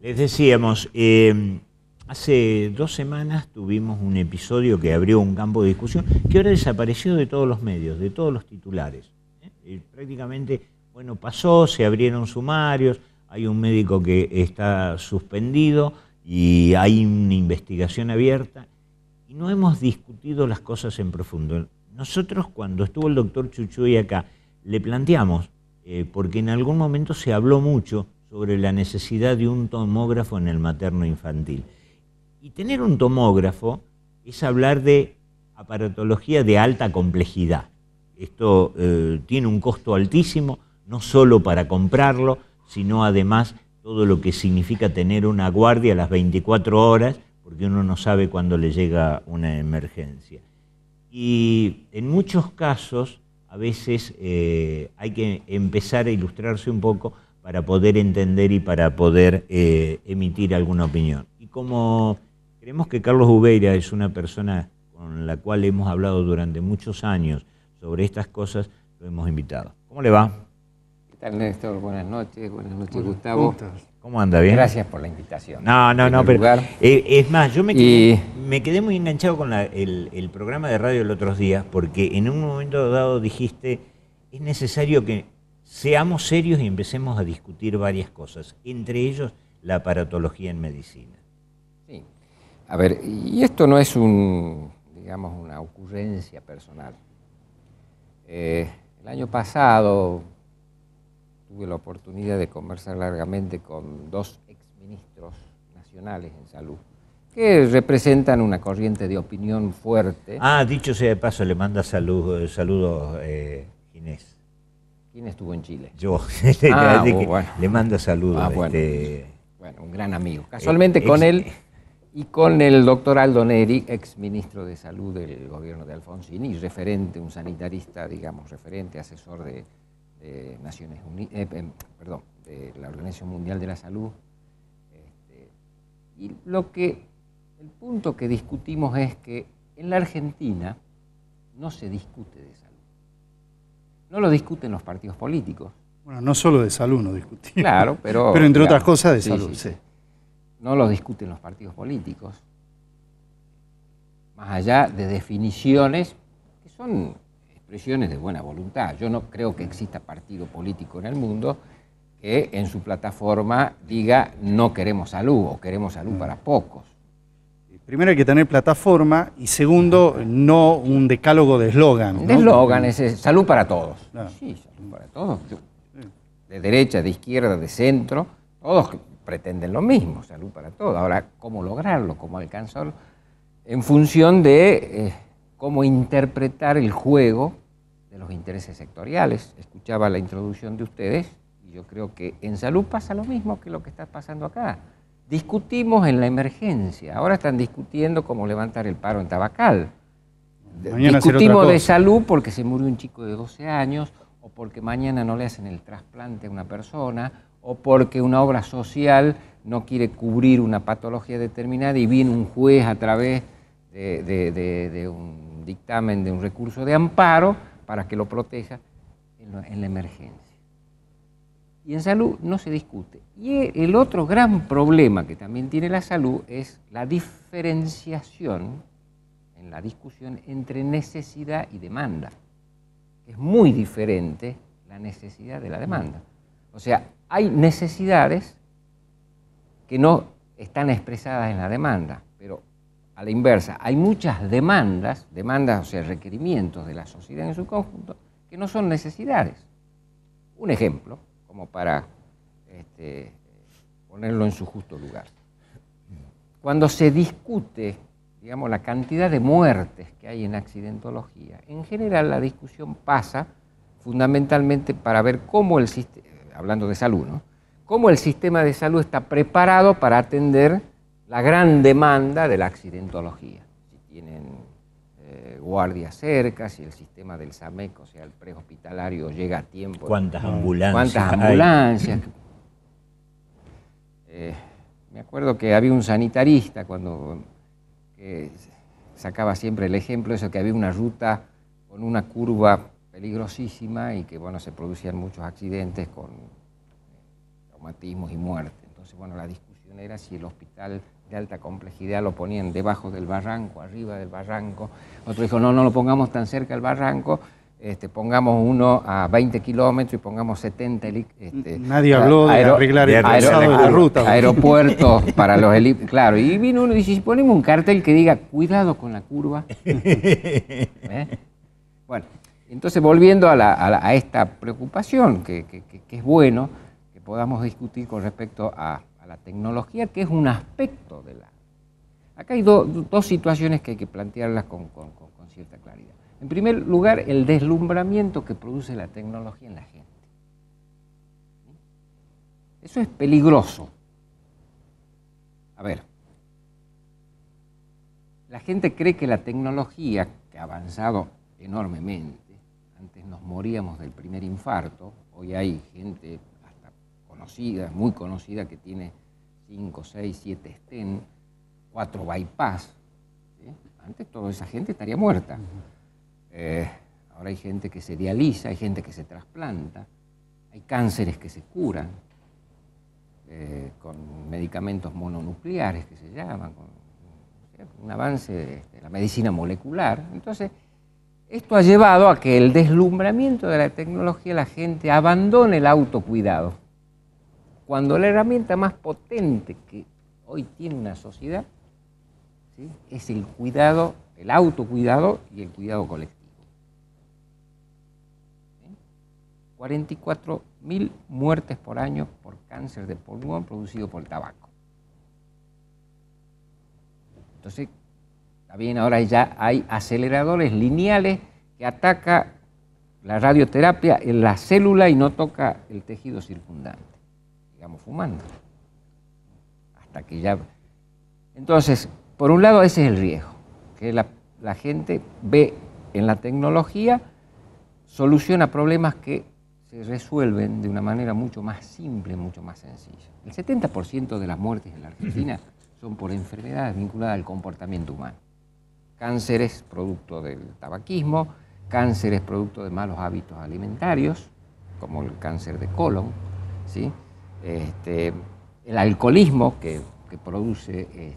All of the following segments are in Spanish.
Les decíamos, hace 2 semanas tuvimos un episodio que abrió un campo de discusión que ahora desapareció de todos los medios, de todos los titulares. Prácticamente, bueno, pasó, se abrieron sumarios, hay un médico que está suspendido y hay una investigación abierta y no hemos discutido las cosas en profundo. Nosotros, cuando estuvo el doctor Chuchuy acá, le planteamos, porque en algún momento se habló mucho sobre la necesidad de un tomógrafo en el materno infantil. Y tener un tomógrafo es hablar de aparatología de alta complejidad. Esto tiene un costo altísimo, no solo para comprarlo, sino además todo lo que significa tener una guardia a las 24 horas, porque uno no sabe cuándo le llega una emergencia. Y en muchos casos, a veces hay que empezar a ilustrarse un poco para poder entender y para poder emitir alguna opinión. Y como creemos que Carlos Ubeira es una persona con la cual hemos hablado durante muchos años sobre estas cosas, lo hemos invitado. ¿Cómo le va? ¿Qué tal, Néstor? Buenas noches, Gustavo. ¿Cómo anda? ¿Bien? Gracias por la invitación. No, pero es más, yo me quedé muy enganchado con el programa de radio el otros días, porque en un momento dado dijiste, es necesario que seamos serios y empecemos a discutir varias cosas, entre ellos la aparatología en medicina. Sí. A ver, y esto no es digamos, una ocurrencia personal. El año pasado tuve la oportunidad de conversar largamente con 2 exministros nacionales en salud, que representan una corriente de opinión fuerte. Dicho sea de paso, le manda saludos Ginés. ¿Quién estuvo en Chile? Yo. Bueno. Le mando saludos. Bueno, un gran amigo. Casualmente con él y con el doctor Aldo Neri, ex ministro de Salud del gobierno de Alfonsín y referente, un sanitarista, digamos, referente, asesor de Naciones Unidas, de la Organización Mundial de la Salud. Y el punto que discutimos es que en la Argentina no se discute de salud. No lo discuten los partidos políticos. Bueno, no solo de salud no discutimos. Claro, pero entre otras cosas de salud, sí. No lo discuten los partidos políticos. Más allá de definiciones que son expresiones de buena voluntad. Yo no creo que exista partido político en el mundo que en su plataforma diga no queremos salud o queremos salud para pocos. Primero hay que tener plataforma y segundo, no un decálogo de eslogan. De eslogan es salud para todos. Claro. Sí, salud para todos. De derecha, de izquierda, de centro, todos pretenden lo mismo, salud para todos. Ahora, ¿cómo lograrlo? ¿Cómo alcanzarlo? En función de cómo interpretar el juego de los intereses sectoriales. Escuchaba la introducción de ustedes y yo creo que en salud pasa lo mismo que lo que está pasando acá. Discutimos en la emergencia, ahora están discutiendo cómo levantar el paro en Tabacal. Discutimos de salud porque se murió un chico de 12 años, o porque mañana no le hacen el trasplante a una persona, o porque una obra social no quiere cubrir una patología determinada y viene un juez a través de un dictamen, de un recurso de amparo para que lo proteja en la emergencia. Y en salud no se discute. Y el otro gran problema que también tiene la salud es la diferenciación en la discusión entre necesidad y demanda. Es muy diferente la necesidad de la demanda. O sea, hay necesidades que no están expresadas en la demanda, pero a la inversa, hay muchas demandas, o sea, requerimientos de la sociedad en su conjunto, que no son necesidades. Un ejemplo, como para ponerlo en su justo lugar. Cuando se discute, digamos, la cantidad de muertes que hay en accidentología, en general la discusión pasa fundamentalmente para ver cómo el sistema, hablando de salud, ¿no?, cómo el sistema de salud está preparado para atender la gran demanda de la accidentología. Si tienen guardias cerca, si el sistema del SAMEC, o sea, el prehospitalario, llega a tiempo. ¿Cuántas ambulancias? ¿Cuántas ambulancias? Me acuerdo que había un sanitarista que sacaba siempre el ejemplo, eso que había una ruta con una curva peligrosísima y que, bueno, se producían muchos accidentes con traumatismos y muerte. Entonces, bueno, la discusión era si el hospital de alta complejidad lo ponían debajo del barranco, arriba del barranco. Otro dijo, no lo pongamos tan cerca del barranco, pongamos uno a 20 kilómetros y pongamos 70. Nadie habló de arreglar el trazado de la ruta. Aeropuertos para los helicópteros. Claro, y vino uno y dice, si ponemos un cartel que diga, cuidado con la curva. Bueno, entonces volviendo a esta preocupación, que es bueno que podamos discutir con respecto a la tecnología, que es un aspecto de la... Acá hay dos situaciones que hay que plantearlas con cierta claridad. En primer lugar, el deslumbramiento que produce la tecnología en la gente. Eso es peligroso. A ver, la gente cree que la tecnología, que ha avanzado enormemente, antes nos moríamos del primer infarto, hoy hay gente hasta conocida, muy conocida, que tiene 5, 6, 7 stents, 4 bypass. ¿Sí? Antes toda esa gente estaría muerta. Ahora hay gente que se dializa, hay gente que se trasplanta, hay cánceres que se curan con medicamentos mononucleares que se llaman, con un avance de la medicina molecular. Entonces, esto ha llevado a que el deslumbramiento de la tecnología, la gente abandone el autocuidado. Cuando la herramienta más potente que hoy tiene una sociedad, ¿sí?, es el cuidado, el autocuidado y el cuidado colectivo. 44.000 muertes por año por cáncer de pulmón producido por el tabaco. Entonces, está bien, ahora ya hay aceleradores lineales que atacan la radioterapia en la célula y no toca el tejido circundante, digamos, fumando. Hasta que ya... Entonces, por un lado, ese es el riesgo, que la gente ve en la tecnología, soluciona problemas que se resuelven de una manera mucho más simple, mucho más sencilla. El 70% de las muertes en la Argentina son por enfermedades vinculadas al comportamiento humano. Cánceres producto del tabaquismo, cánceres producto de malos hábitos alimentarios, como el cáncer de colon, ¿sí? El alcoholismo que produce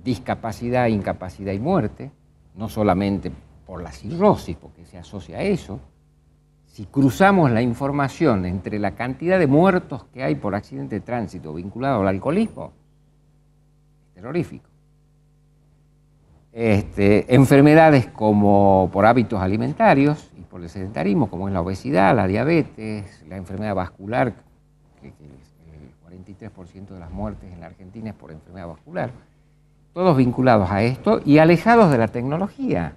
discapacidad, incapacidad y muerte, no solamente por la cirrosis, porque se asocia a eso. Si cruzamos la información entre la cantidad de muertos que hay por accidente de tránsito vinculado al alcoholismo, es terrorífico. Enfermedades como por hábitos alimentarios y por el sedentarismo, como es la obesidad, la diabetes, la enfermedad vascular, que el 43% de las muertes en la Argentina es por enfermedad vascular, todos vinculados a esto y alejados de la tecnología,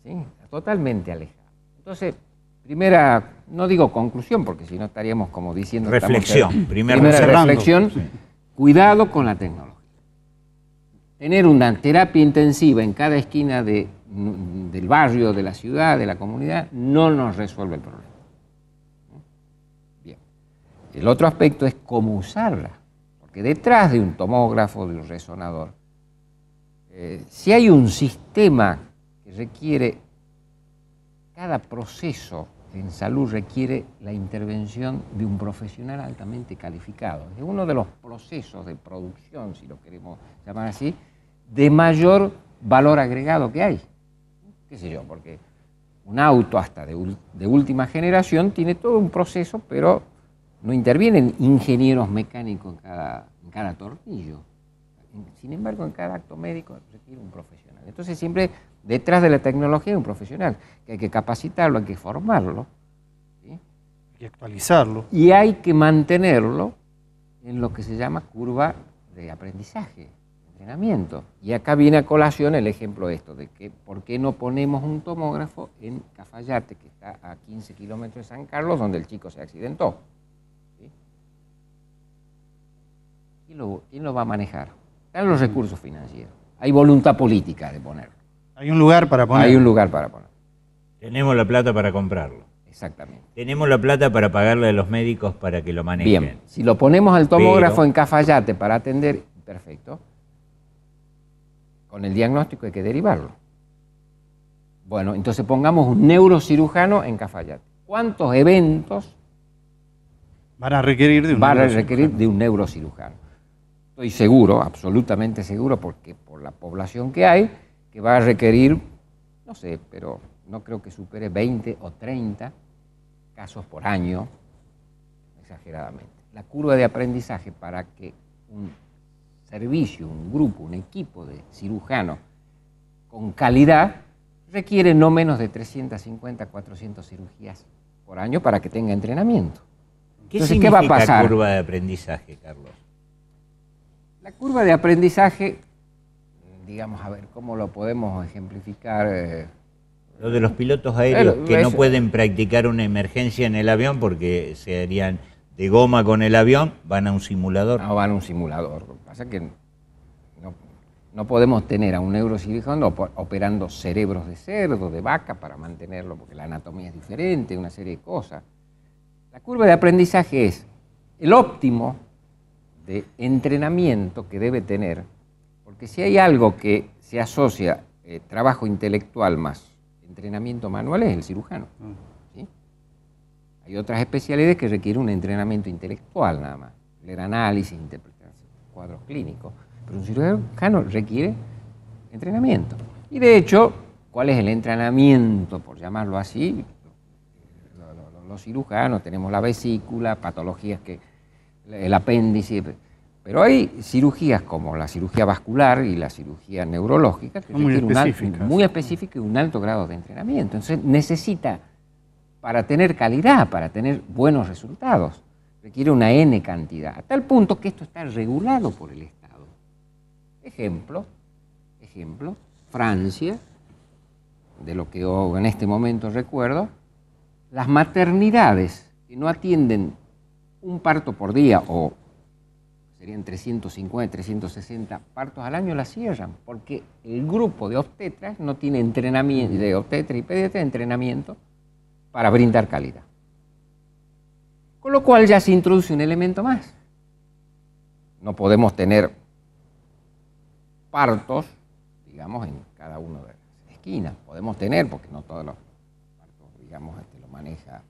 ¿sí? Totalmente alejados. Entonces, primera, no digo conclusión, porque si no estaríamos como diciendo... Reflexión. Primera reflexión, sí. Cuidado con la tecnología. Tener una terapia intensiva en cada esquina del barrio, de la ciudad, de la comunidad, no nos resuelve el problema. Bien. El otro aspecto es cómo usarla, porque detrás de un tomógrafo, de un resonador, si hay un sistema que requiere... Cada proceso en salud requiere la intervención de un profesional altamente calificado. Es uno de los procesos de producción, si lo queremos llamar así, de mayor valor agregado que hay. ¿Qué sé yo? Porque un auto hasta de última generación tiene todo un proceso, pero no intervienen ingenieros mecánicos en cada tornillo. Sin embargo, en cada acto médico requiere un profesional. Entonces, siempre detrás de la tecnología hay un profesional, que hay que capacitarlo, hay que formarlo, ¿sí? Hay que actualizarlo. Y hay que mantenerlo en lo que se llama curva de aprendizaje, entrenamiento. Y acá viene a colación el ejemplo de que por qué no ponemos un tomógrafo en Cafayate, que está a 15 kilómetros de San Carlos, donde el chico se accidentó. ¿Sí? ¿Quién lo va a manejar? Están los recursos financieros. Hay voluntad política de ponerlo. Hay un lugar para ponerlo. Hay un lugar para ponerlo. Tenemos la plata para comprarlo. Exactamente. Tenemos la plata para pagarle a los médicos para que lo manejen. Bien, si lo ponemos al tomógrafo en Cafayate para atender, perfecto. Con el diagnóstico hay que derivarlo. Bueno, entonces pongamos un neurocirujano en Cafayate. ¿Cuántos eventos Van a requerir de un van a neurocirujano. requerir de un neurocirujano? Estoy seguro, absolutamente seguro, porque por la población que hay, que va a requerir, no sé, pero no creo que supere 20 o 30 casos por año, exageradamente. La curva de aprendizaje para que un servicio, un grupo, un equipo de cirujanos con calidad requiere no menos de 350, 400 cirugías por año para que tenga entrenamiento. ¿Qué Entonces, significa ¿qué va a pasar? curva de aprendizaje, Carlos? La curva de aprendizaje, digamos, a ver, ¿cómo lo podemos ejemplificar? Lo de los pilotos aéreos Pero que no es- pueden practicar una emergencia en el avión porque se harían de goma con el avión, van a un simulador. No van a un simulador. Lo que pasa es que no podemos tener a un neurocirujano operando cerebros de cerdo, de vaca, para mantenerlo, porque la anatomía es diferente, una serie de cosas. La curva de aprendizaje es el óptimo de entrenamiento que debe tener, porque si hay algo que se asocia trabajo intelectual más entrenamiento manual es el cirujano. ¿Sí? Hay otras especialidades que requieren un entrenamiento intelectual nada más, leer análisis, interpretar cuadros clínicos, pero un cirujano requiere entrenamiento. Y de hecho, ¿cuál es el entrenamiento, por llamarlo así? Los cirujanos, tenemos la vesícula, patologías que el apéndice, pero hay cirugías como la cirugía vascular y la cirugía neurológica que Muy requieren específicas. muy específica y un alto grado de entrenamiento. Entonces necesita, para tener calidad, para tener buenos resultados, requiere una N cantidad, a tal punto que esto está regulado por el Estado. Ejemplo, Francia, de lo que yo en este momento recuerdo, las maternidades que no atienden un parto por día, o serían 350, 360 partos al año, las cierran, porque el grupo de obstetras no tiene entrenamiento, de obstetras y pediatras, entrenamiento para brindar calidad. Con lo cual ya se introduce un elemento más. No podemos tener partos, digamos, en cada una de las esquinas. Podemos tener, porque no todos los partos, digamos, lo maneja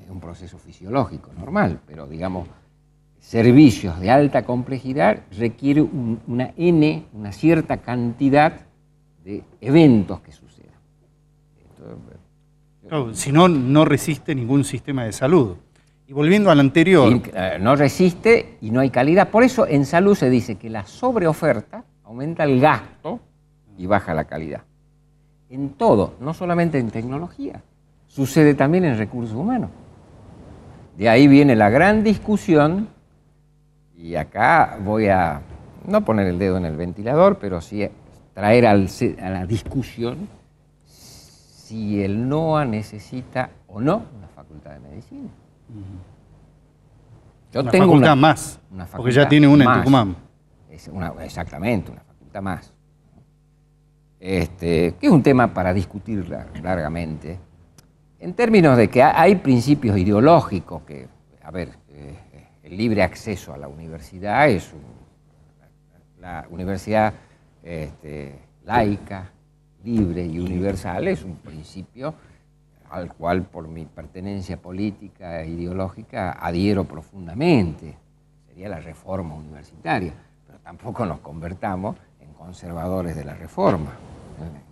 un proceso fisiológico normal, pero digamos, servicios de alta complejidad requiere una N, una cierta cantidad de eventos que sucedan. Claro, si no, no resiste ningún sistema de salud. Y volviendo al anterior, No resiste y no hay calidad. Por eso en salud se dice que la sobreoferta aumenta el gasto y baja la calidad. En todo, no solamente en tecnología, sucede también en recursos humanos. De ahí viene la gran discusión, y acá voy a no poner el dedo en el ventilador, pero sí traer a la discusión si el NOA necesita o no una facultad de medicina. Yo una tengo facultad más, una porque ya facultad tiene una en más. Tucumán. Exactamente, una facultad más. Que es un tema para discutir largamente, en términos de que hay principios ideológicos que, a ver, el libre acceso a la universidad es la universidad laica, libre y universal es un principio al cual por mi pertenencia política e ideológica adhiero profundamente. Sería la reforma universitaria, pero tampoco nos convertamos en conservadores de la reforma.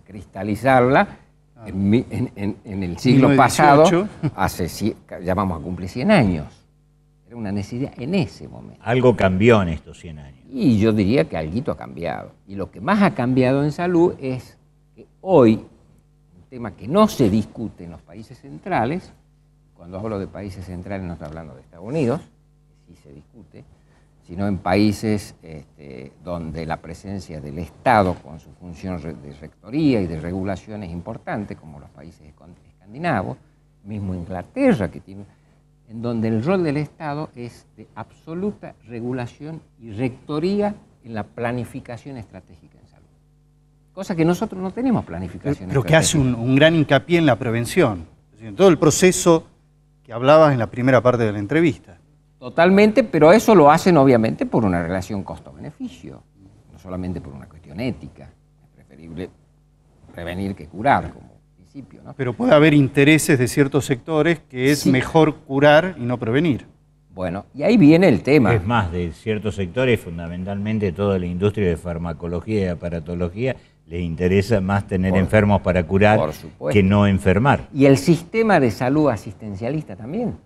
Cristalizarla en el siglo 1918. pasado, ya vamos a cumplir 100 años. Era una necesidad en ese momento. Algo cambió en estos 100 años. Y yo diría que algo ha cambiado. Y lo que más ha cambiado en salud es que hoy, un tema que no se discute en los países centrales, cuando hablo de países centrales no estoy hablando de Estados Unidos, que sí se discute, sino en países donde la presencia del Estado con su función de rectoría y de regulación es importante, como los países escandinavos, mismo Inglaterra, que tiene, en donde el rol del Estado es de absoluta regulación y rectoría en la planificación estratégica en salud. Cosa que nosotros no tenemos planificación Pero que hace estratégica. un gran hincapié en la prevención. Es decir, en todo el proceso que hablabas en la primera parte de la entrevista. Totalmente, pero eso lo hacen obviamente por una relación costo-beneficio, no solamente por una cuestión ética. Es preferible prevenir que curar, como principio, ¿no? Pero puede haber intereses de ciertos sectores que es Sí. mejor curar y no prevenir. Bueno, y ahí viene el tema. Es más, de ciertos sectores, fundamentalmente toda la industria de farmacología y aparatología, les interesa más tener enfermos para curar por supuesto. que no enfermar. Y el sistema de salud asistencialista también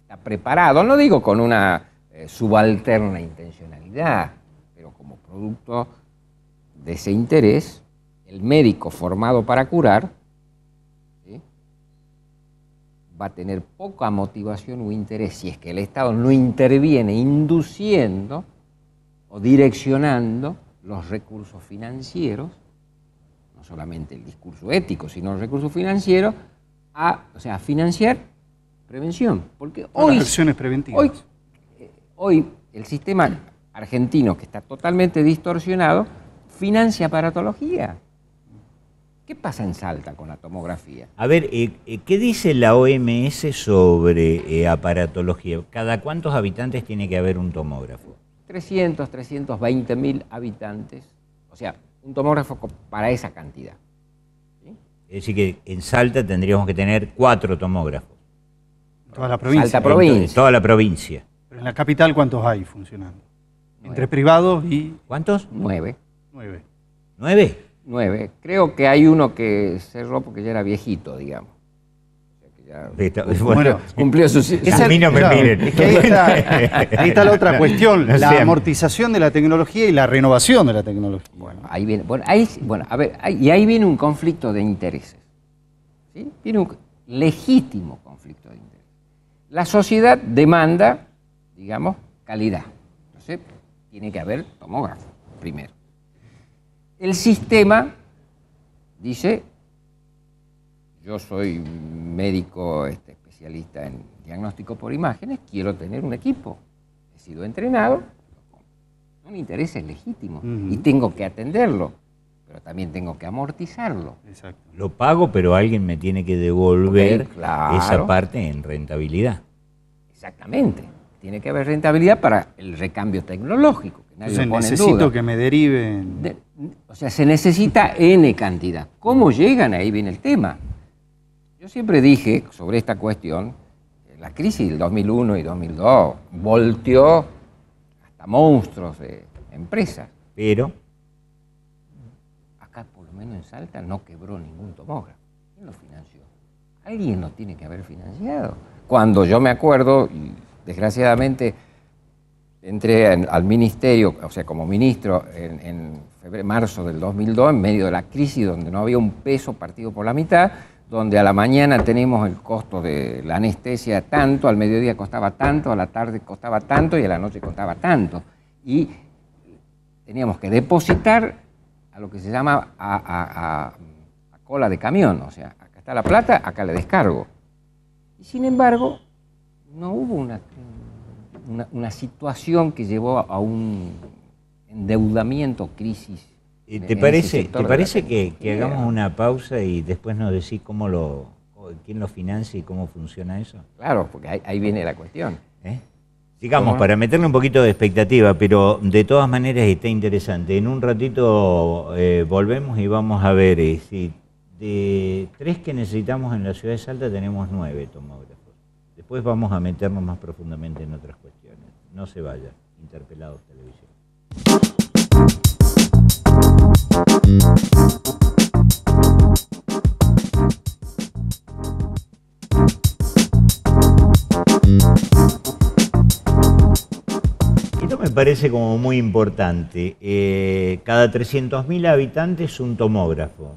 está preparado, no digo con una subalterna intencionalidad, pero como producto de ese interés, el médico formado para curar, ¿sí?, va a tener poca motivación o interés si es que el Estado no interviene induciendo o direccionando los recursos financieros, no solamente el discurso ético, sino los recursos financieros, a financiar prevención. Porque Las acciones preventivas. hoy el sistema argentino, que está totalmente distorsionado, financia aparatología. ¿Qué pasa en Salta con la tomografía? A ver, ¿qué dice la OMS sobre aparatología? ¿Cada cuántos habitantes tiene que haber un tomógrafo? 320.000 habitantes, o sea, un tomógrafo para esa cantidad. ¿Sí? Es decir, que en Salta tendríamos que tener 4 tomógrafos. Toda la provincia. Salta provincia. En toda la provincia. Pero en la capital, ¿cuántos hay funcionando? 9. Entre privados y ¿Cuántos? 9. 9. ¿9? 9. Creo que hay uno que cerró porque ya era viejito, digamos. O sea, que ya Bueno, cumplió su... a mí no me Claro, miren. es que ahí está la otra cuestión, No la sé. amortización de la tecnología y la renovación de la tecnología. Ahí viene, ahí viene un conflicto de intereses. ¿Sí? Viene un legítimo conflicto de intereses. La sociedad demanda, digamos, calidad. Entonces, tiene que haber tomógrafo, primero. El sistema dice, yo soy médico especialista en diagnóstico por imágenes, quiero tener un equipo. He sido entrenado, son intereses legítimos y tengo que atenderlo, pero también tengo que amortizarlo. Exacto. Lo pago, pero alguien me tiene que devolver Ok, claro. esa parte en rentabilidad. Exactamente. Tiene que haber rentabilidad para el recambio tecnológico, que nadie Entonces lo pone en necesito duda. que me deriven. O sea, se necesita N cantidad. ¿Cómo llegan? Ahí viene el tema. Yo siempre dije sobre esta cuestión, la crisis del 2001 y 2002 volteó hasta monstruos de empresas. Pero Acá, por lo menos en Salta, no quebró ningún tomógrafo. ¿Quién lo financió? Alguien lo tiene que haber financiado. Cuando yo me acuerdo, y desgraciadamente entré al ministerio, o sea, como ministro en marzo del 2002, en medio de la crisis, donde no había un peso partido por la mitad, donde a la mañana tenemos el costo de la anestesia tanto, al mediodía costaba tanto, a la tarde costaba tanto y a la noche costaba tanto. Y teníamos que depositar a lo que se llama a cola de camión, o sea, acá está la plata, acá le descargo. Y sin embargo, no hubo una situación que llevó a un endeudamiento, crisis. ¿te parece que hagamos una pausa y después nos decís quién lo financia y cómo funciona eso? Claro, porque ahí viene la cuestión. Sigamos, ¿Cómo? para meterle un poquito de expectativa, pero de todas maneras está interesante. En un ratito volvemos y vamos a ver si de 3 que necesitamos en la ciudad de Salta tenemos 9 tomógrafos. Después vamos a meternos más profundamente en otras cuestiones. No se vaya, Interpelados Televisión. Esto me parece como muy importante. Cada 300.000 habitantes un tomógrafo.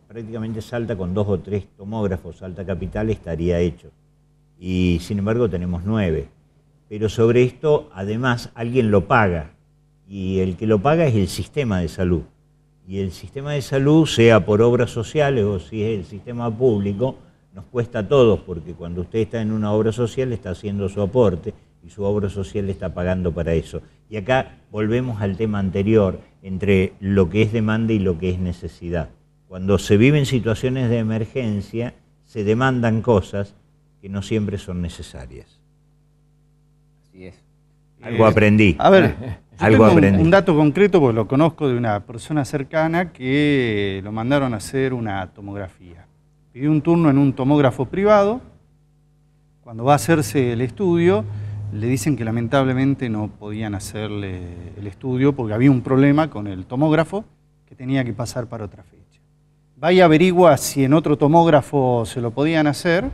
Prácticamente Salta con 2 o 3 tomógrafos, Salta Capital estaría hecho. Y sin embargo tenemos 9. Pero sobre esto, además, alguien lo paga. Y el que lo paga es el sistema de salud. Y el sistema de salud, sea por obras sociales o si es el sistema público, nos cuesta a todos, porque cuando usted está en una obra social está haciendo su aporte y su obra social está pagando para eso. Y acá volvemos al tema anterior, entre lo que es demanda y lo que es necesidad. Cuando se viven situaciones de emergencia, se demandan cosas que no siempre son necesarias. Así es. Algo aprendí. A ver, Yo Algo tengo aprendí. un dato concreto, porque lo conozco de una persona cercana que lo mandaron a hacer una tomografía. Pidió un turno en un tomógrafo privado. Cuando va a hacerse el estudio, le dicen que lamentablemente no podían hacerle el estudio porque había un problema con el tomógrafo que tenía que pasar para otra fecha. Va y averigua si en otro tomógrafo se lo podían hacer,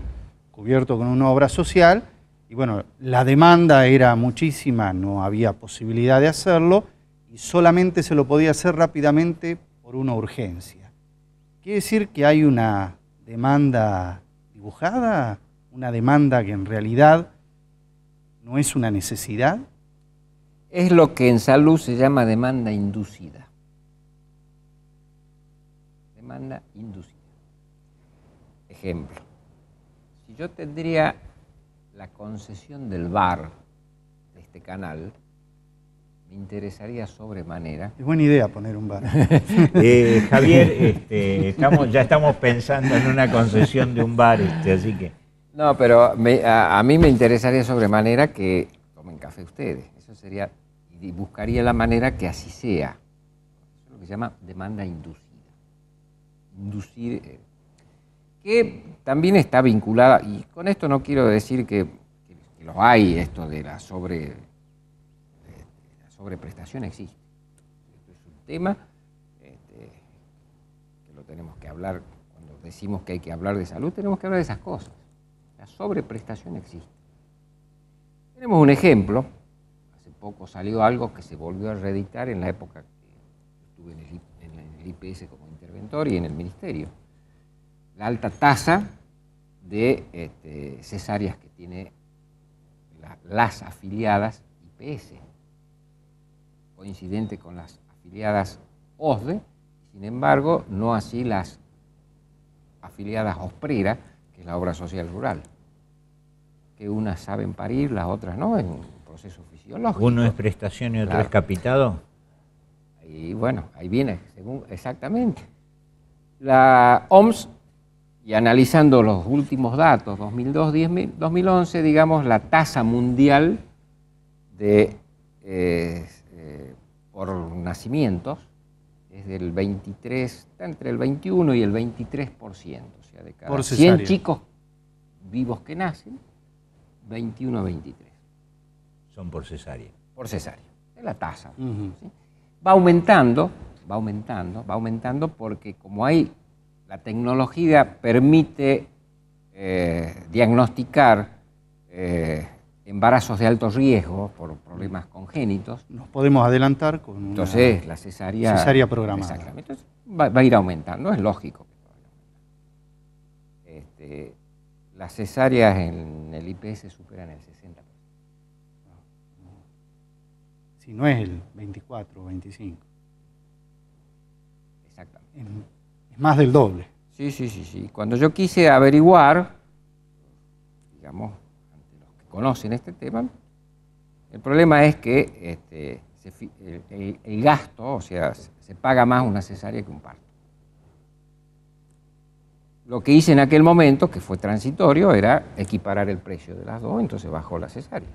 cubierto con una obra social, y bueno, la demanda era muchísima, no había posibilidad de hacerlo, y solamente se lo podía hacer rápidamente por una urgencia. ¿Quiere decir que hay una demanda dibujada? ¿Una demanda que en realidad no es una necesidad? Es lo que en salud se llama demanda inducida. Demanda inducida. Ejemplo, si yo tendría la concesión del VAR de este canal, me interesaría sobremanera. Es buena idea poner un bar. Javier, ya estamos pensando en una concesión de un bar, así que... No, pero a mí me interesaría sobremanera que tomen café ustedes. Eso sería, y buscaría la manera que así sea. Eso es lo que se llama demanda inducida. Inducir, que también está vinculada, y con esto no quiero decir que lo hay, esto de la sobreprestación existe. Esto es un tema que lo tenemos que hablar, cuando decimos que hay que hablar de salud, tenemos que hablar de esas cosas. La sobreprestación existe. Tenemos un ejemplo, hace poco salió algo que se volvió a reeditar en la época que estuve en el IPS como interventor y en el ministerio. La alta tasa de cesáreas que tiene las afiliadas IPS, coincidente con las afiliadas OSDE, sin embargo, no así las afiliadas OSPRERA, que es la obra social rural, que unas saben parir, las otras no, es un proceso fisiológico. Uno es prestación y otro Claro. es capitado. Y bueno, ahí viene, exactamente. La OMS, y analizando los últimos datos, 2002-2011, digamos, la tasa mundial de por nacimientos es del 23, está entre el 21 y el 23%, o sea, de cada Por 100 cesárea. chicos vivos que nacen, 21 a 23. Son por cesárea. Por cesárea, es la tasa. Ujú. ¿Sí? Va aumentando porque como hay, la tecnología permite diagnosticar embarazos de alto riesgo por problemas congénitos, Nos podemos adelantar con una entonces la cesárea... cesárea programada. Exactamente. Entonces, va a ir aumentando, es lógico que vaya aumentando. Las cesáreas en el IPS superan el 60%. Si no es el 24 o 25. Exactamente. Es más del doble. Sí. Cuando yo quise averiguar, digamos, ante los que conocen este tema, el problema es que el gasto, o sea, se paga más una cesárea que un parto. Lo que hice en aquel momento, que fue transitorio, era equiparar el precio de las dos, entonces bajó la cesárea.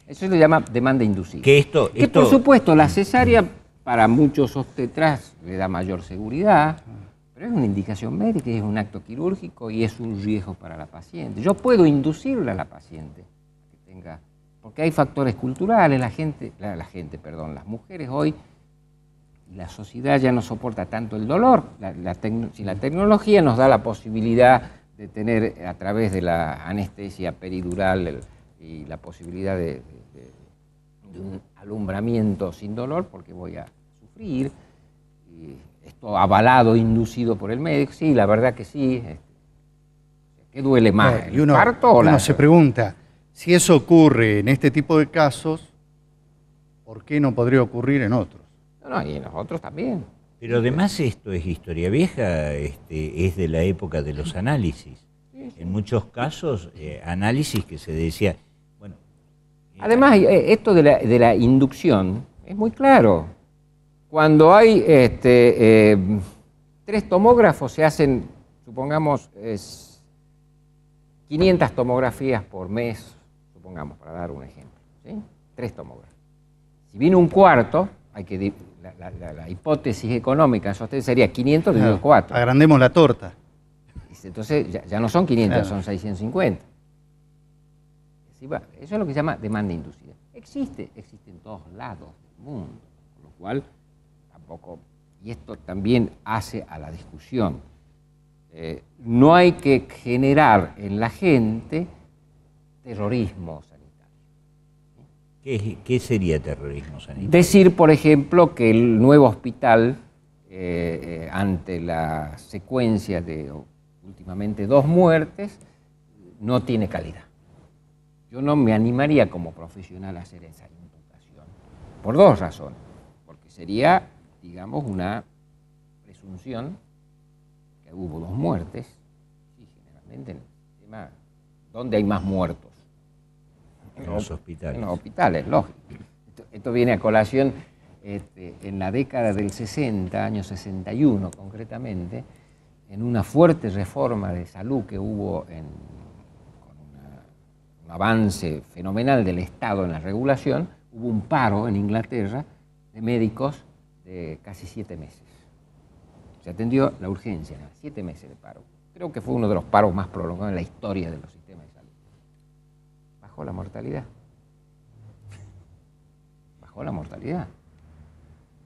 Eso se le llama demanda inducida. Que esto, Que por supuesto la cesárea para muchos obstetras le da mayor seguridad, pero es una indicación médica, es un acto quirúrgico y es un riesgo para la paciente. Yo puedo inducirle a la paciente que tenga, porque hay factores culturales, las mujeres hoy, la sociedad ya no soporta tanto el dolor. Si la tecnología nos da la posibilidad de tener a través de la anestesia peridural y la posibilidad de un alumbramiento sin dolor, porque voy a sufrir, y esto avalado, inducido por el médico, sí, la verdad que sí. ¿Qué duele más, Y uno, parto o uno la...? se pregunta, si eso ocurre en este tipo de casos, ¿por qué no podría ocurrir en otros? No, y en los otros también. Pero además esto es historia vieja, es de la época de los análisis. En muchos casos, análisis que se decía, bueno... Además, esto de la inducción es muy claro. Cuando hay 3 tomógrafos, se hacen, supongamos, 500 tomografías por mes, supongamos, para dar un ejemplo, ¿sí? 3 tomógrafos. Si viene un cuarto, hay que la hipótesis económica sería 500 dividido 4. Agrandemos la torta. Entonces ya no son 500, claro, son 650. Así va. Eso es lo que se llama demanda inducida. Existe en todos lados del mundo, con lo cual tampoco, y esto también hace a la discusión, no hay que generar en la gente terrorismo sanitario. ¿Qué sería terrorismo sanitario? Decir, por ejemplo, que el nuevo hospital, ante la secuencia de últimamente 2 muertes, no tiene calidad. Yo no me animaría como profesional a hacer esa imputación, por 2 razones. Porque sería, digamos, una presunción que hubo 2 muertes, y generalmente en el sistema, ¿dónde hay más muertos? En los hospitales. En los hospitales, lógico. Esto viene a colación en la década del 60, año 61 concretamente, en una fuerte reforma de salud que hubo con un avance fenomenal del Estado en la regulación, hubo un paro en Inglaterra de médicos de casi 7 meses. Se atendió la urgencia, 7 meses de paro. Creo que fue uno de los paros más prolongados en la historia de los sistemas de salud. Bajó la mortalidad. Bajó la mortalidad.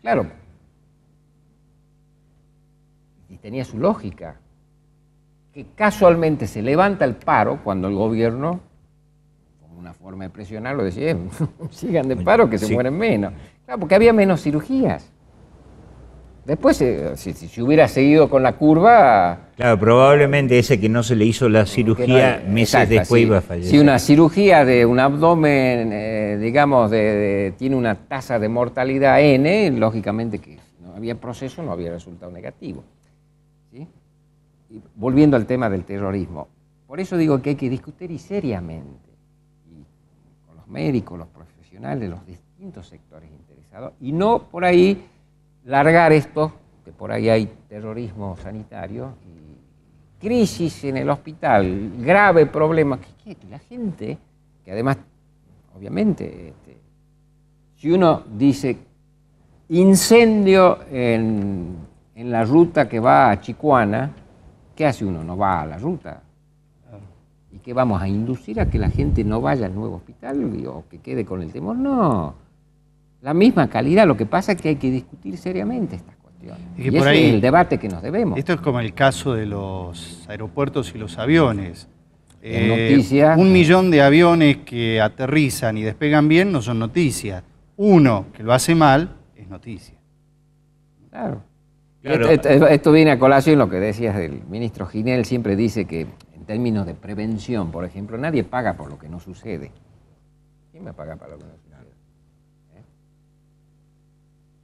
Claro. Y tenía su lógica. Que casualmente se levanta el paro cuando el gobierno, como una forma de presionarlo, decía, sigan de paro que se mueren menos. Claro, porque había menos cirugías. Después, si hubiera seguido con la curva... Claro, probablemente ese que no se le hizo la cirugía, meses después iba a fallecer. Si una cirugía de un abdomen, digamos, tiene una tasa de mortalidad N, lógicamente que si no había proceso, no había resultado negativo. ¿Sí? Y volviendo al tema del terrorismo, por eso digo que hay que discutir y seriamente, y con los médicos, los profesionales, los distintos sectores interesados, y no por ahí largar esto, que por ahí hay terrorismo sanitario, y crisis en el hospital, grave problema, que la gente, que además, obviamente, si uno dice incendio en la ruta que va a Chicoana, ¿qué hace uno? No va a la ruta. ¿Y qué vamos a inducir a que la gente no vaya al nuevo hospital o que quede con el temor? No. La misma calidad, lo que pasa es que hay que discutir seriamente estas cuestiones. Y ese es el debate que nos debemos. Esto es como el caso de los aeropuertos y los aviones. Noticia, 1 millón de aviones que aterrizan y despegan bien no son noticias. Uno que lo hace mal es noticia. Claro. Esto viene a colación lo que decías del ministro Ginel, siempre dice que en términos de prevención, por ejemplo, nadie paga por lo que no sucede. ¿Quién va a pagar para lo que no sucede?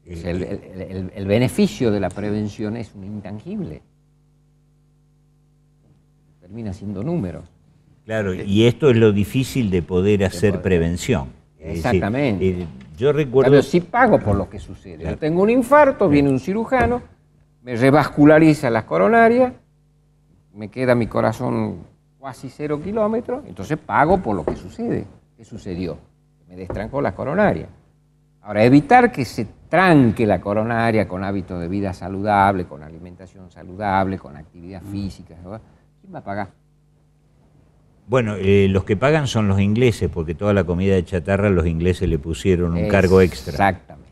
El beneficio de la prevención es un intangible. Termina siendo números. Claro, y esto es lo difícil de poder hacer prevención. Exactamente. Es decir, yo recuerdo... Pero si pago por lo que sucede. Claro. Yo tengo un infarto, viene un cirujano, me revasculariza las coronarias, me queda mi corazón casi 0 kilómetros, entonces pago por lo que sucede. ¿Qué sucedió? Me destrancó las coronarias. Ahora, evitar que se tranque la coronaria con hábitos de vida saludable, con alimentación saludable, con actividad física, ¿quién va a pagar? Bueno, los que pagan son los ingleses, porque toda la comida de chatarra los ingleses le pusieron un cargo extra. Exactamente.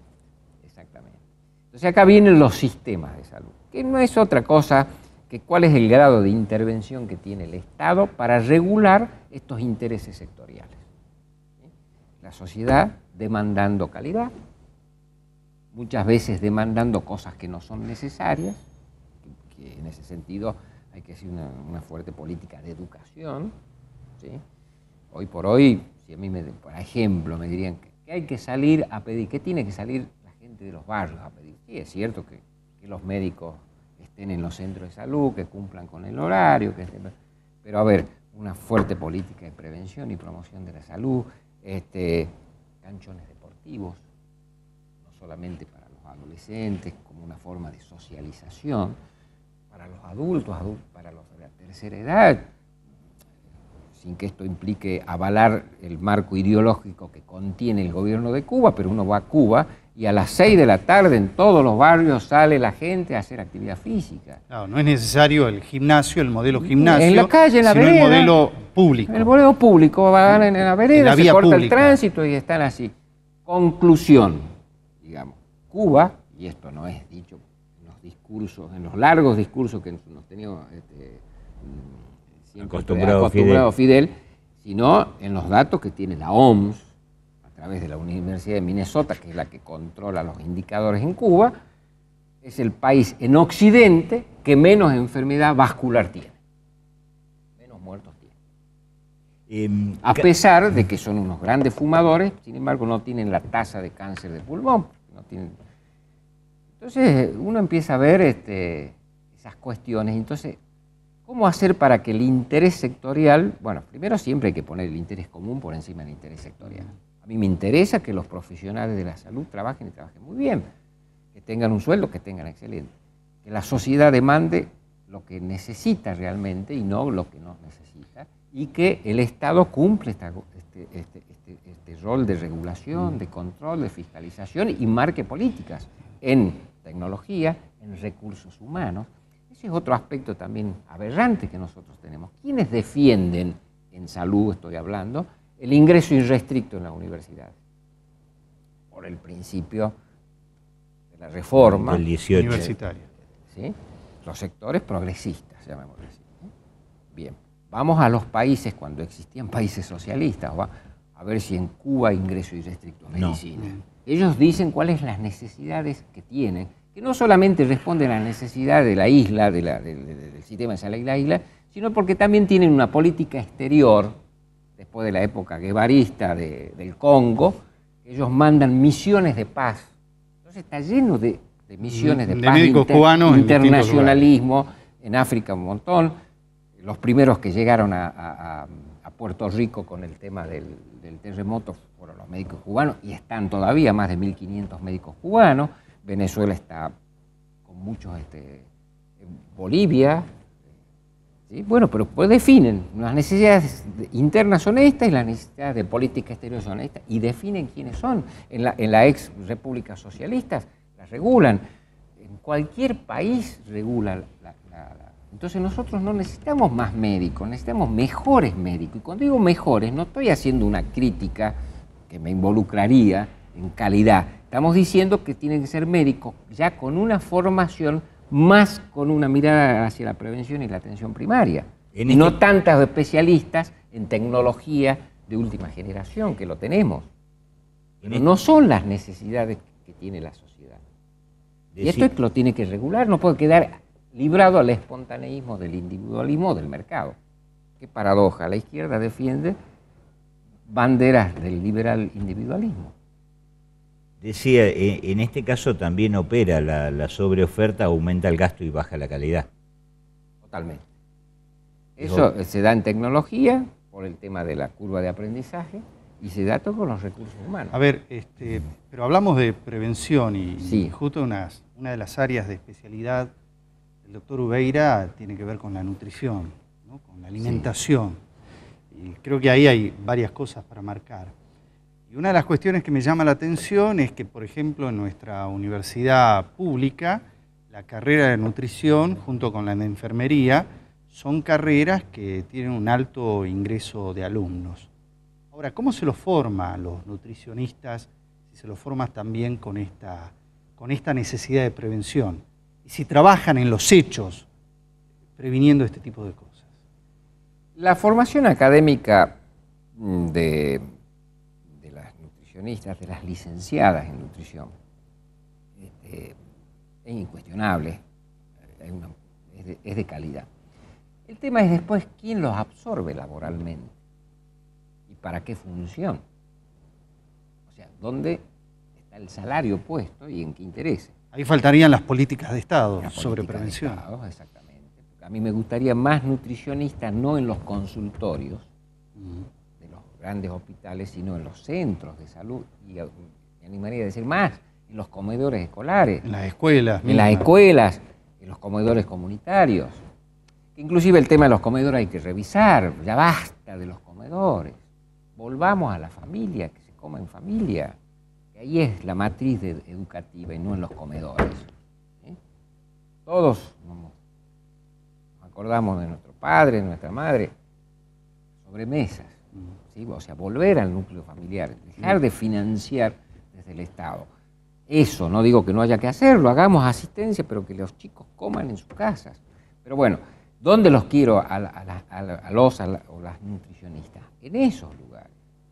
Entonces acá vienen los sistemas de salud, que no es otra cosa que cuál es el grado de intervención que tiene el Estado para regular estos intereses sectoriales. La sociedad demandando calidad, muchas veces demandando cosas que no son necesarias, que en ese sentido hay que hacer una fuerte política de educación. ¿Sí? Hoy por hoy, si a mí, por ejemplo, me dirían que hay que salir a pedir, ¿qué tiene que salir la gente de los barrios a pedir? Sí, es cierto que los médicos estén en los centros de salud, que cumplan con el horario, pero a ver, una fuerte política de prevención y promoción de la salud, canchones deportivos, no solamente para los adolescentes, como una forma de socialización, para los adultos, para los de la tercera edad, sin que esto implique avalar el marco ideológico que contiene el gobierno de Cuba, pero uno va a Cuba y a las 6 de la tarde en todos los barrios sale la gente a hacer actividad física. Claro, no es necesario el gimnasio, el modelo gimnasio, en la calle, en la sino vereda, el modelo público. El modelo público, van en la vereda, En la se vía corta pública. el tránsito y están así. Conclusión, digamos, Cuba, y esto no es dicho en los discursos, en los largos discursos que nos tenía siempre acostumbrado Fidel, sino en los datos que tiene la OMS, a través de la Universidad de Minnesota, que es la que controla los indicadores en Cuba, es el país en Occidente que menos enfermedad vascular tiene, menos muertos tiene. A pesar de que son unos grandes fumadores, sin embargo no tienen la tasa de cáncer de pulmón. No tienen. Entonces uno empieza a ver esas cuestiones. Entonces, ¿cómo hacer para que el interés sectorial, bueno, primero siempre hay que poner el interés común por encima del interés sectorial. A mí me interesa que los profesionales de la salud trabajen y trabajen muy bien, que tengan un sueldo, que tengan excelente, que la sociedad demande lo que necesita realmente y no lo que no necesita, y que el Estado cumple este rol de regulación, de control, de fiscalización y marque políticas en tecnología, en recursos humanos. Ese es otro aspecto también aberrante que nosotros tenemos. ¿Quiénes defienden, en salud estoy hablando, el ingreso irrestricto en las universidades? Por el principio de la reforma del 18. Universitaria. ¿Sí? Los sectores progresistas, llamémoslo así. Bien, vamos a los países, cuando existían países socialistas, a ver si en Cuba hay ingreso irrestricto a medicina. No. Ellos dicen cuáles las necesidades que tienen, que no solamente responden a la necesidad de la isla, del sistema de salud de la isla, sino porque también tienen una política exterior, después de la época guevarista del Congo, que ellos mandan misiones de paz. Entonces está lleno de misiones de paz, médicos cubanos, internacionalismo, en África un montón. Los primeros que llegaron a Puerto Rico con el tema del terremoto fueron los médicos cubanos, y están todavía más de 1.500 médicos cubanos. Venezuela está con muchos, Bolivia, ¿sí? Bueno, pero pues definen, las necesidades internas son estas y las necesidades de política exterior son estas, y definen quiénes son. En la ex república socialistas las regulan, en cualquier país regula Entonces nosotros no necesitamos más médicos, necesitamos mejores médicos. Y cuando digo mejores, no estoy haciendo una crítica que me involucraría en calidad. Estamos diciendo que tienen que ser médicos ya con una formación más con una mirada hacia la prevención y la atención primaria. Y no tantos especialistas en tecnología de última generación, que lo tenemos. Pero no son las necesidades que tiene la sociedad. Y esto lo tiene que regular, no puede quedar librado al espontaneísmo del individualismo del mercado. Qué paradoja, la izquierda defiende banderas del liberal individualismo. Decía, en este caso también opera la sobreoferta, aumenta el gasto y baja la calidad. Totalmente. Eso se da en tecnología, por el tema de la curva de aprendizaje, y se da todo con los recursos humanos. A ver, pero hablamos de prevención y, sí. Y justo una de las áreas de especialidad del doctor Ubeira tiene que ver con la nutrición, ¿no? Con la alimentación. Sí. Y creo que ahí hay varias cosas para marcar. Y una de las cuestiones que me llama la atención es que, por ejemplo, en nuestra universidad pública, la carrera de nutrición junto con la de enfermería son carreras que tienen un alto ingreso de alumnos. Ahora, ¿cómo se los forma a los nutricionistas si se los forma también con esta necesidad de prevención? Y si trabajan en los hechos previniendo este tipo de cosas. La formación académica de las nutricionistas, de las licenciadas en nutrición, es incuestionable, es de calidad. El tema es después quién los absorbe laboralmente y para qué función. O sea, dónde está el salario puesto y en qué interés. Ahí faltarían las políticas de Estado sobre prevención. Exactamente. A mí me gustaría más nutricionistas, no en los consultorios de los grandes hospitales, sino en los centros de salud. Y me animaría a decir más, en los comedores escolares. En las escuelas. En las escuelas, en los comedores comunitarios. Inclusive el tema de los comedores hay que revisar, ya basta de los comedores. Volvamos a la familia, que se coma en familia. Que ahí es la matriz educativa y no en los comedores. ¿Sí? Todos nos acordamos de nuestro padre, de nuestra madre, sobremesas. ¿Sí? O sea, volver al núcleo familiar, dejar de financiar desde el Estado. Eso, no digo que no haya que hacerlo, hagamos asistencia, pero que los chicos coman en sus casas. Pero bueno, ¿dónde los quiero o las nutricionistas? En esos lugares,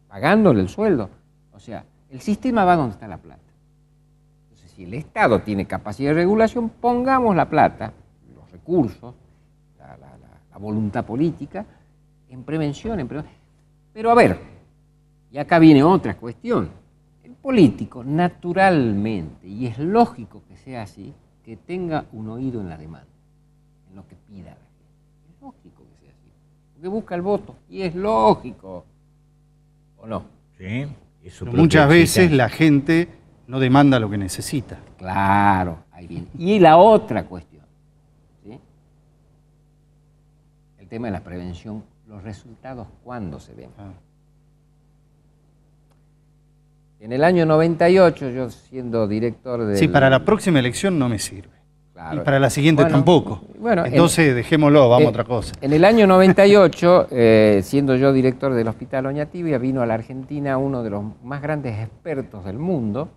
pagándole el sueldo. O sea, el sistema va donde está la plata. Entonces, si el Estado tiene capacidad de regulación, pongamos la plata, los recursos, la voluntad política, en prevención, Pero a ver, y acá viene otra cuestión. El político, naturalmente, y es lógico que sea así, que tenga un oído en la demanda, en lo que pida la gente. Es lógico que sea así, porque busca el voto, y es lógico, ¿o no? Sí. Pero muchas veces la gente no demanda lo que necesita. Claro, ahí viene. Y la otra cuestión, ¿sí? El tema de la prevención, los resultados, ¿cuándo se ven? En el año 98, yo siendo director de... Sí, para la próxima elección no me sirve. Claro. Y para la siguiente tampoco. Bueno, entonces dejémoslo, vamos a otra cosa. En el año 98, siendo yo director del Hospital Oñatibia, vino a la Argentina uno de los más grandes expertos del mundo,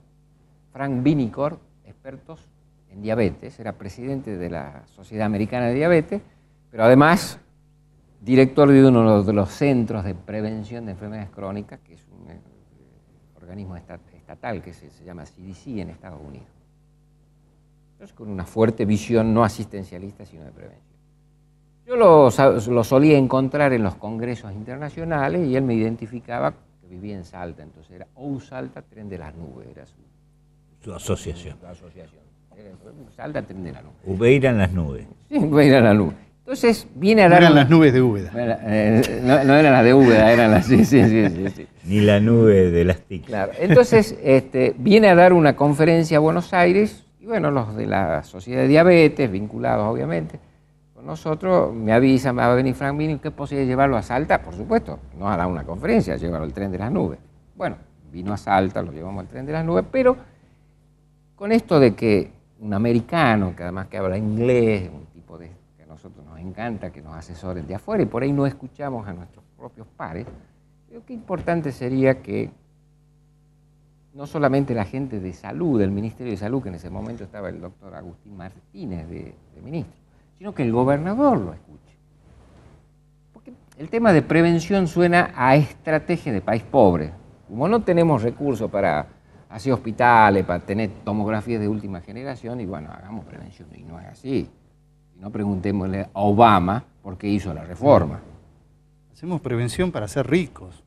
Frank Vinicor, expertos en diabetes, era presidente de la Sociedad Americana de Diabetes, pero además director de uno de los centros de prevención de enfermedades crónicas, que es un organismo estatal que se llama CDC en Estados Unidos. Entonces, con una fuerte visión no asistencialista, sino de prevención. Yo lo solía encontrar en los congresos internacionales y él me identificaba que vivía en Salta, entonces era Salta, Tren de las Nubes, era su asociación. Su asociación. Salta, Tren de las Nubes. Ubeira en las nubes. Sí, Ubeira en las nubes. Entonces viene a dar... No eran las nubes de Úbeda. No eran las de Úbeda, eran las... Sí. Ni la nube de las TIC. Claro. Entonces viene a dar una conferencia a Buenos Aires y bueno, los de la Sociedad de Diabetes, vinculados obviamente con nosotros, me avisan, va a venir Frank Vini, ¿qué es posible llevarlo a Salta? Por supuesto, no a dar una conferencia, llevarlo al Tren de las Nubes. Bueno, vino a Salta, lo llevamos al Tren de las Nubes, pero con esto de que un americano, que además que habla inglés, un tipo de... que a nosotros nos encanta que nos asesoren de afuera y por ahí no escuchamos a nuestros propios pares, creo que importante sería que no solamente la gente de salud, del Ministerio de Salud, que en ese momento estaba el doctor Agustín Martínez de ministro, sino que el gobernador lo escuche. Porque el tema de prevención suena a estrategia de país pobre. Como no tenemos recursos para hacer hospitales, para tener tomografías de última generación, y bueno, hagamos prevención, y no es así. Si no, preguntémosle a Obama por qué hizo la reforma. Hacemos prevención para ser ricos.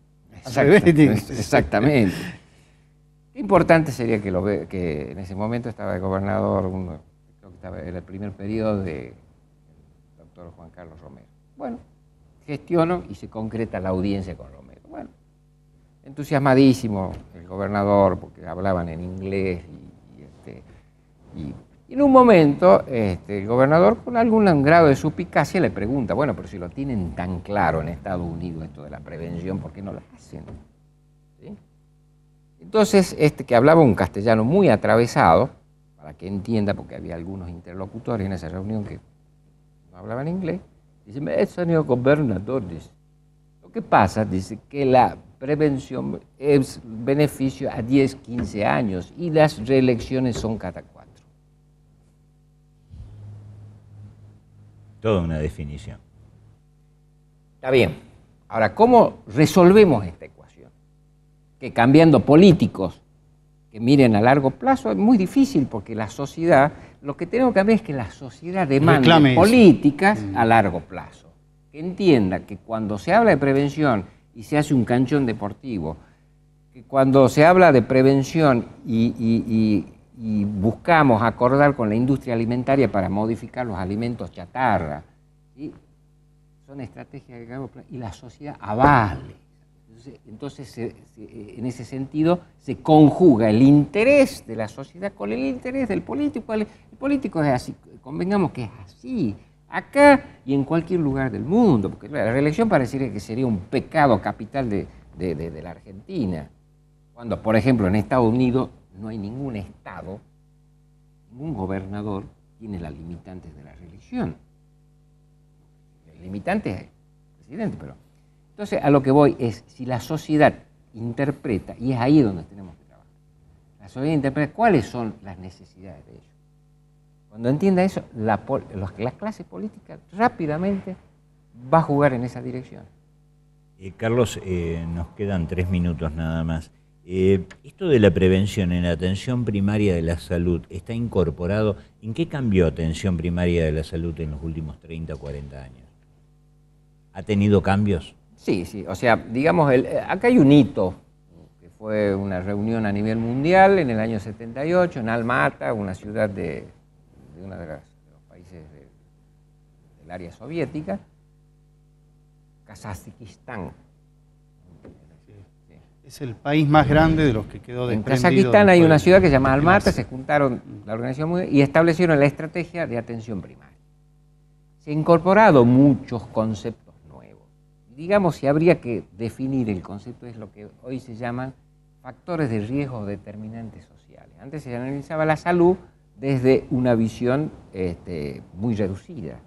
Exactamente. Qué importante sería que en ese momento estaba el gobernador, creo que era el primer periodo del doctor Juan Carlos Romero. Bueno, gestiono y se concreta la audiencia con Romero. Bueno, entusiasmadísimo el gobernador porque hablaban en inglés y en un momento el gobernador con algún grado de suspicacia le pregunta, bueno, pero si lo tienen tan claro en Estados Unidos esto de la prevención, ¿por qué no lo hacen? ¿Sí? Entonces, que hablaba un castellano muy atravesado, para que entienda, porque había algunos interlocutores en esa reunión que no hablaban inglés, dice, señor gobernador, dice, lo que pasa, dice, que la prevención es beneficio a 10, 15 años y las reelecciones son cada 4. Toda una definición. Está bien. Ahora, ¿cómo resolvemos esta ecuación? Que cambiando políticos que miren a largo plazo es muy difícil porque la sociedad, lo que tenemos que ver es que la sociedad demande políticas a largo plazo. Que entienda que cuando se habla de prevención y se hace un canchón deportivo, que cuando se habla de prevención y buscamos acordar con la industria alimentaria para modificar los alimentos chatarra, ¿sí? Son estrategias de largo plazo y la sociedad avale. Entonces en ese sentido, se conjuga el interés de la sociedad con el interés del político. El político es así, convengamos que es así. acá y en cualquier lugar del mundo, porque la reelección pareciera que sería un pecado capital de la Argentina, cuando, por ejemplo, en Estados Unidos no hay ningún estado, ningún gobernador tiene las limitantes de la reelección. El limitante es el presidente, pero... Entonces, a lo que voy es, si la sociedad interpreta, y es ahí donde tenemos que trabajar, la sociedad interpreta cuáles son las necesidades de ellos. Cuando entienda eso, la clase política rápidamente va a jugar en esa dirección. Carlos, nos quedan 3 minutos nada más. Esto de la prevención en la atención primaria de la salud está incorporado. ¿En qué cambió atención primaria de la salud en los últimos 30 o 40 años? ¿Ha tenido cambios? Sí, sí. O sea, digamos, acá hay un hito, que fue una reunión a nivel mundial en el año 78 en Alma-Ata, una ciudad de uno de los países del área soviética, Kazajistán. Es el país más grande de los que quedó desprendido. En Kazajistán hay una ciudad que se llama Alma-Ata, se juntaron la Organización Mundial y establecieron la estrategia de atención primaria. Se han incorporado muchos conceptos nuevos. Digamos, si habría que definir el concepto, es lo que hoy se llaman factores de riesgo o determinantes sociales. Antes se analizaba la salud desde una visión muy reducida,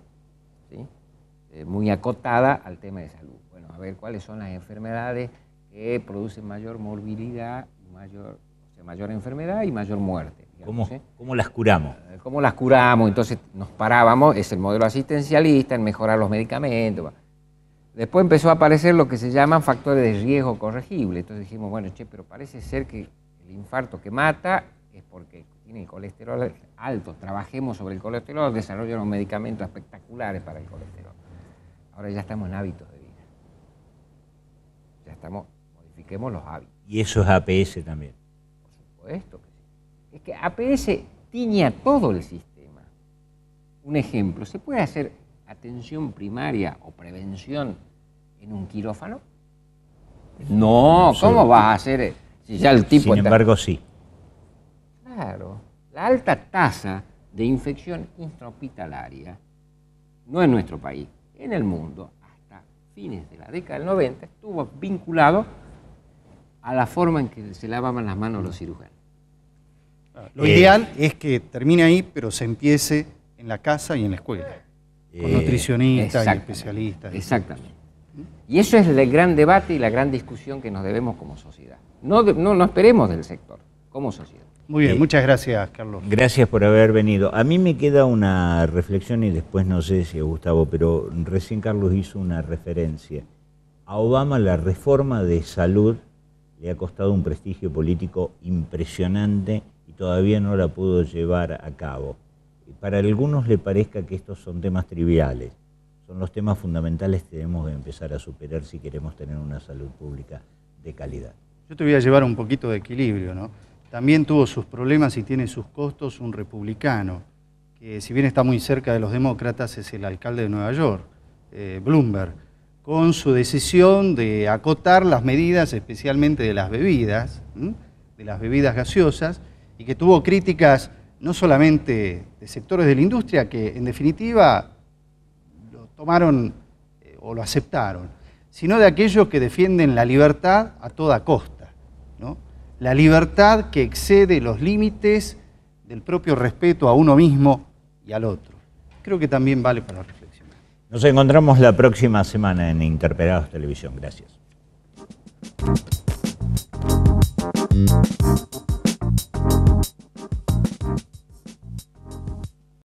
¿sí? Muy acotada al tema de salud. Bueno, a ver cuáles son las enfermedades que producen mayor morbilidad, mayor enfermedad y mayor muerte. Digamos, ¿Cómo las curamos? ¿Cómo las curamos? Entonces nos parábamos, es el modelo asistencialista, en mejorar los medicamentos. Después empezó a aparecer lo que se llaman factores de riesgo corregible. Entonces dijimos, bueno, pero parece ser que el infarto que mata es porque tiene el colesterol alto. Trabajemos sobre el colesterol, desarrollamos medicamentos espectaculares para el colesterol. Ahora ya estamos en hábitos de vida. Ya estamos, modifiquemos los hábitos. ¿Y eso es APS también? Por supuesto que sí. Es que APS tiña todo el sistema. Un ejemplo, ¿se puede hacer atención primaria o prevención en un quirófano? No, ¿cómo vas a hacer si ya el tipo... Sin embargo, sí. Claro, la alta tasa de infección intrahospitalaria, no en nuestro país, en el mundo, hasta fines de la década del 90, estuvo vinculado a la forma en que se lavaban las manos los cirujanos. Lo ideal es que termine ahí, pero se empiece en la casa y en la escuela, con nutricionistas y especialistas. Exactamente. Y eso es el gran debate y la gran discusión que nos debemos como sociedad. No esperemos del sector, como sociedad. Muy bien, muchas gracias, Carlos. Gracias por haber venido. A mí me queda una reflexión y después no sé si a Gustavo, pero recién Carlos hizo una referencia. A Obama la reforma de salud le ha costado un prestigio político impresionante y todavía no la pudo llevar a cabo. Para algunos le parezca que estos son temas triviales, son los temas fundamentales que debemos empezar a superar si queremos tener una salud pública de calidad. Yo te voy a llevar un poquito de equilibrio, ¿no? También tuvo sus problemas y tiene sus costos un republicano, que si bien está muy cerca de los demócratas, es el alcalde de Nueva York, Bloomberg, con su decisión de acotar las medidas, especialmente de las bebidas gaseosas, y que tuvo críticas no solamente de sectores de la industria, que en definitiva lo tomaron o lo aceptaron, sino de aquellos que defienden la libertad a toda costa, ¿no? La libertad que excede los límites del propio respeto a uno mismo y al otro. Creo que también vale para reflexionar. Nos encontramos la próxima semana en Interpelados Televisión. Gracias.